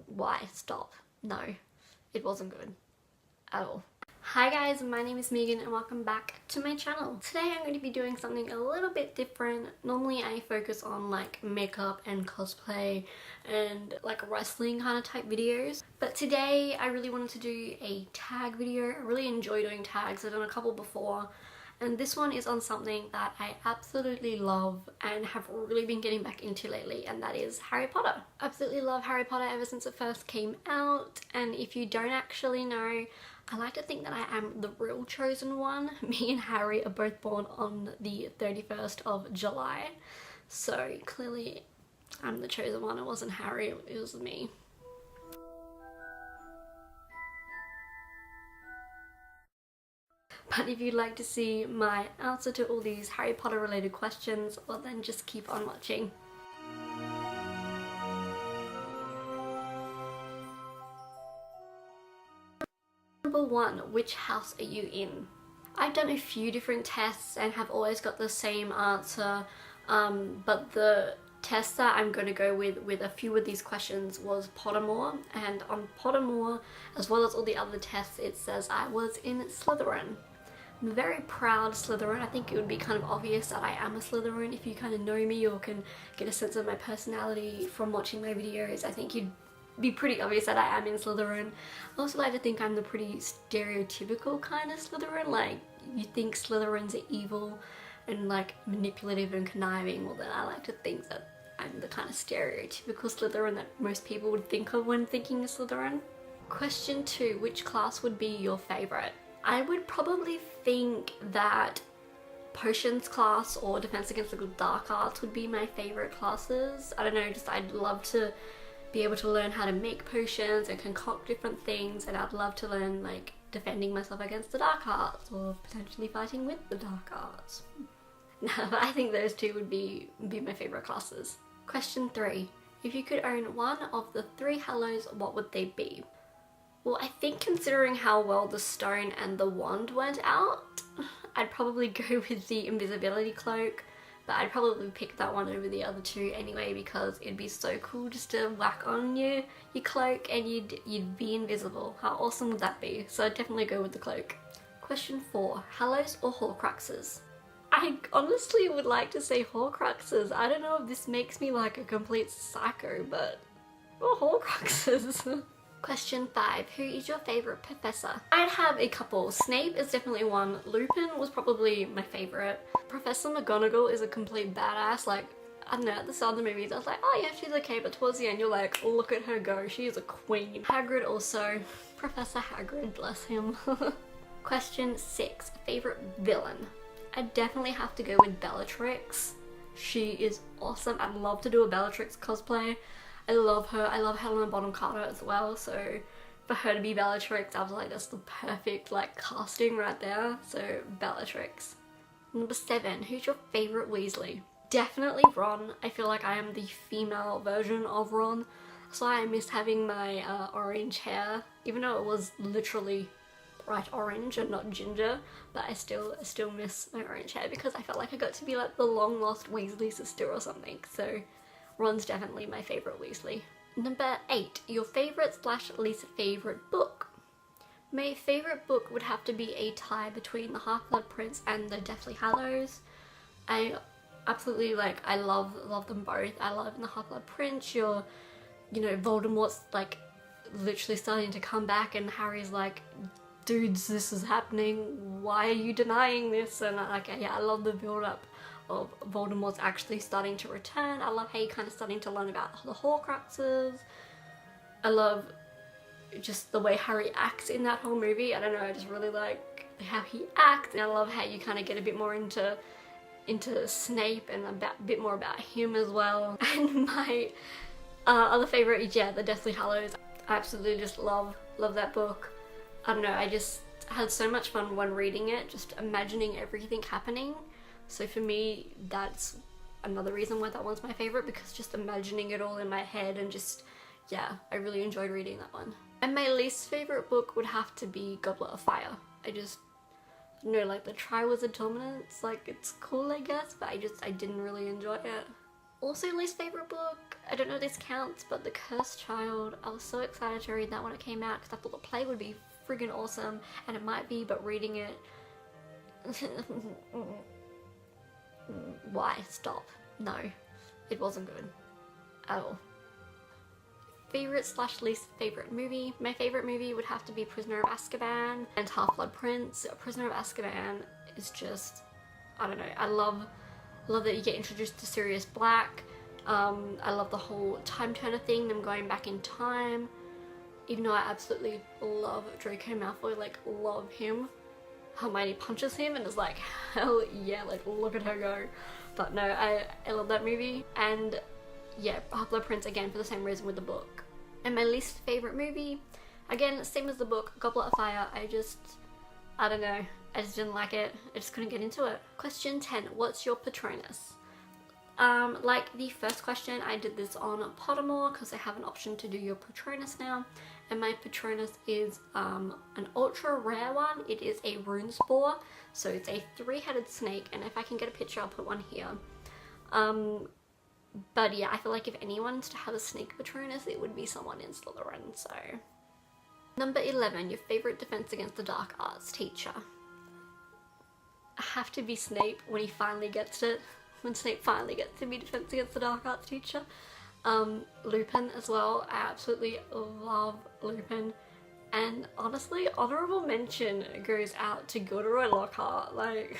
Why? Stop. No, it wasn't good at all. Hi guys, my name is Megan and welcome back to my channel. Today I'm going to be doing something a little bit different. Normally I focus on like makeup and cosplay and like wrestling kind of type videos. But today I really wanted to do a tag video. I really enjoy doing tags. I've done a couple before. And this one is on something that I absolutely love and have really been getting back into lately, and that is Harry Potter. Absolutely love Harry Potter ever since it first came out, and if you don't actually know, I like to think that I am the real chosen one. Me and Harry are both born on the 31st of July, so clearly I'm the chosen one. It wasn't Harry, it was me. But if you'd like to see my answer to all these Harry Potter related questions, well then just keep on watching. Number 1, which house are you in? I've done a few different tests and have always got the same answer, but the test that I'm going to go with a few of these questions was Pottermore, and on Pottermore, as well as all the other tests, it says I was in Slytherin. I'm a very proud Slytherin. I think it would be kind of obvious that I am a Slytherin if you kind of know me or can get a sense of my personality from watching my videos. I think you'd be pretty obvious that I am in Slytherin. I also like to think I'm the pretty stereotypical kind of Slytherin. Like, you think Slytherins are evil and like manipulative and conniving, well then I like to think that I'm the kind of stereotypical Slytherin that most people would think of when thinking of Slytherin. Question 2, which class would be your favourite? I would probably think that potions class or defense against the dark arts would be my favourite classes. I don't know, just I'd love to be able to learn how to make potions and concoct different things, and I'd love to learn like defending myself against the dark arts or potentially fighting with the dark arts. No, I think those two would be my favourite classes. Question 3. If you could own one of the 3 Hallows, what would they be? Well, I think considering how well the stone and the wand went out, I'd probably go with the invisibility cloak, but I'd probably pick that one over the other 2 anyway, because it'd be so cool just to whack on your cloak and you'd be invisible. How awesome would that be? So I'd definitely go with the cloak. Question 4. Hallows or Horcruxes? I honestly would like to say Horcruxes. I don't know if this makes me like a complete psycho, but Horcruxes. Question 5. Who is your favourite professor? I'd have a couple. Snape is definitely one. Lupin was probably my favourite. Professor McGonagall is a complete badass. Like, I don't know, at the start of the movies I was like, oh yeah, she's okay, but towards the end you're like, look at her go, she is a queen. Hagrid also. Professor Hagrid, bless him. Question 6. Favourite villain? I'd definitely have to go with Bellatrix. She is awesome. I'd love to do a Bellatrix cosplay. I love her. I love Helena Bonham Carter as well, so for her to be Bellatrix, I was like, that's the perfect like casting right there. So Bellatrix. Number 7. Who's your favourite Weasley? Definitely Ron. I feel like I am the female version of Ron. That's why I missed having my orange hair, even though it was literally bright orange and not ginger, but I still miss my orange hair because I felt like I got to be like the long lost Weasley sister or something. So Ron's definitely my favourite Weasley. Number 8. Your favourite / least favourite book? My favourite book would have to be a tie between The Half-Blood Prince and The Deathly Hallows. I absolutely I love them both. I love in The Half-Blood Prince, you know, Voldemort's like literally starting to come back and Harry's like, dudes, this is happening, why are you denying this? And yeah, I love the build up of Voldemort's actually starting to return. I love how you're kind of starting to learn about the Horcruxes. I love just the way Harry acts in that whole movie. I don't know, I just really like how he acts, and I love how you kind of get a bit more into Snape and a bit more about him as well. And my other favourite is, yeah, The Deathly Hallows. I absolutely just love that book. I don't know, I just had so much fun when reading it, just imagining everything happening. So for me, that's another reason why that one's my favourite, because just imagining it all in my head and just, yeah, I really enjoyed reading that one. And my least favourite book would have to be Goblet of Fire. I just, you know, like the Triwizard Dominance, like it's cool I guess, but I didn't really enjoy it. Also least favourite book, I don't know if this counts, but The Cursed Child. I was so excited to read that when it came out because I thought the play would be friggin' awesome, and it might be, but reading it... Why? Stop. No. It wasn't good. At all. Favorite / least favorite movie? My favorite movie would have to be Prisoner of Azkaban and Half-Blood Prince. Prisoner of Azkaban is just, I don't know, I love that you get introduced to Sirius Black. I love the whole time turner thing, them going back in time. Even though I absolutely love Draco Malfoy, like love him. Hermione punches him and is like, hell yeah, like look at her go. But no, I love that movie. And yeah, Half-Blood Prince again for the same reason with the book. And my least favourite movie, again, same as the book, Goblet of Fire. I don't know, I just didn't like it. I just couldn't get into it. Question 10, what's your patronus? Like the first question, I did this on Pottermore because I have an option to do your patronus now. And my patronus is an ultra rare one. It is a rune spore. So it's a 3-headed snake, and if I can get a picture, I'll put one here. But yeah, I feel like if anyone's to have a snake patronus, it would be someone in Slytherin, so. Number 11, your favourite Defense Against the Dark Arts teacher. I have to be Snape when he finally gets it. When Snape finally gets to be Defense Against the Dark Arts teacher. Lupin as well. I absolutely love Lupin. And honestly, honourable mention goes out to Gilderoy Lockhart. Like,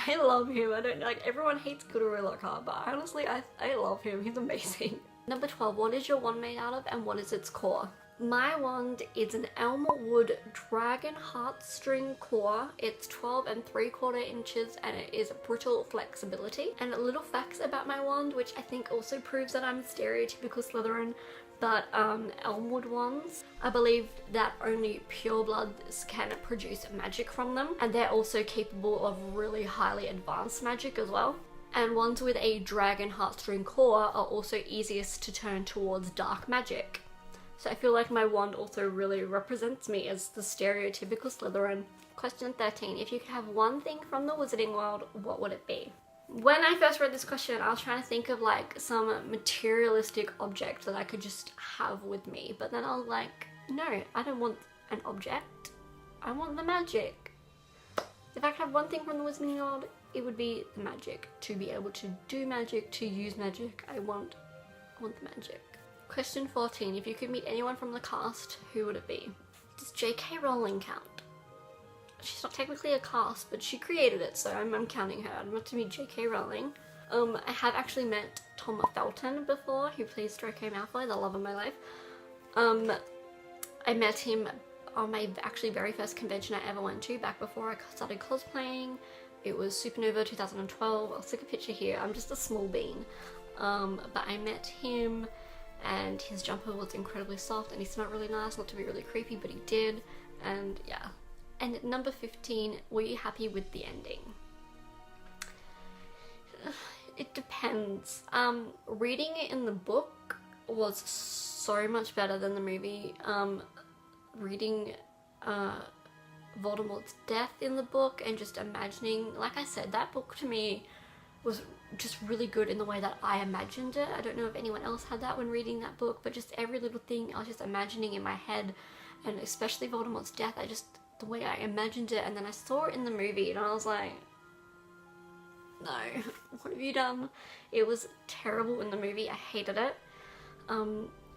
I love him. I don't like, everyone hates Gilderoy Lockhart, but honestly, I love him. He's amazing. Number 12, what is your wand made out of and what is its core? My wand is an Elmwood Dragon Heartstring core. It's 12 3/4 inches and it is brittle flexibility. And little facts about my wand, which I think also proves that I'm stereotypical Slytherin, but Elmwood wands, I believe that only purebloods can produce magic from them, and they're also capable of really highly advanced magic as well. And wands with a dragon heartstring core are also easiest to turn towards dark magic. So I feel like my wand also really represents me as the stereotypical Slytherin. Question 13, if you could have one thing from the wizarding world, what would it be? When I first read this question, I was trying to think of like some materialistic object that I could just have with me. But then I was like, no, I don't want an object. I want the magic. If I could have one thing from the wizarding world, it would be the magic. To be able to do magic, to use magic, I want the magic. Question 14, if you could meet anyone from the cast, who would it be? Does J.K. Rowling count? She's not technically a cast, but she created it, so I'm counting her. I'd love to meet J.K. Rowling. I have actually met Tom Felton before, who plays Draco Malfoy, the love of my life. I met him on my actually very first convention I ever went to, back before I started cosplaying. It was Supernova 2012. I'll stick a picture here. I'm just a small bean. But I met him, and his jumper was incredibly soft and he smelled really nice, not to be really creepy, but he did, and yeah. And number 15, were you happy with the ending? It depends. Reading it in the book was so much better than the movie. Reading Voldemort's death in the book and just imagining, like I said, that book to me was just really good in the way that I imagined it. I don't know if anyone else had that when reading that book, but just every little thing I was just imagining in my head, and especially Voldemort's death, the way I imagined it, and then I saw it in the movie and I was like, no, what have you done? It was terrible in the movie. I hated it.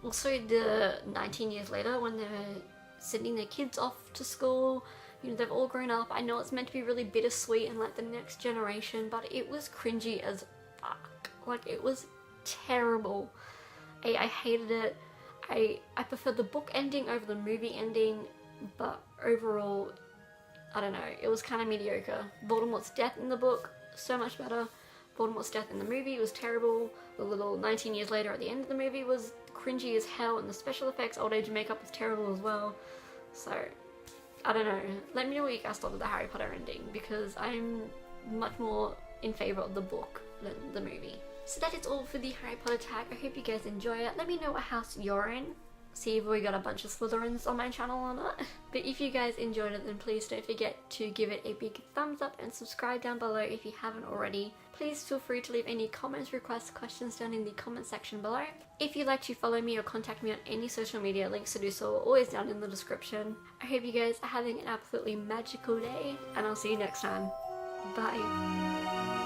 Also the 19 years later when they're sending their kids off to school, you know, they've all grown up. I know it's meant to be really bittersweet and like the next generation, but it was cringy as fuck. Like, it was terrible. I hated it. I prefer the book ending over the movie ending, but overall, I don't know, it was kind of mediocre. Voldemort's death in the book, so much better. Voldemort's death in the movie was terrible. The little 19 years later at the end of the movie was cringy as hell, and the special effects, old age makeup was terrible as well. So, I don't know. Let me know what you guys thought of the Harry Potter ending, because I'm much more in favour of the book than the movie. So that is all for the Harry Potter tag. I hope you guys enjoy it. Let me know what house you're in. See if we got a bunch of Slytherins on my channel or not. But if you guys enjoyed it, then please don't forget to give it a big thumbs up and subscribe down below if you haven't already. Please feel free to leave any comments, requests, questions down in the comment section below. If you'd like to follow me or contact me on any social media, links to do so are always down in the description. I hope you guys are having an absolutely magical day, and I'll see you next time. Bye.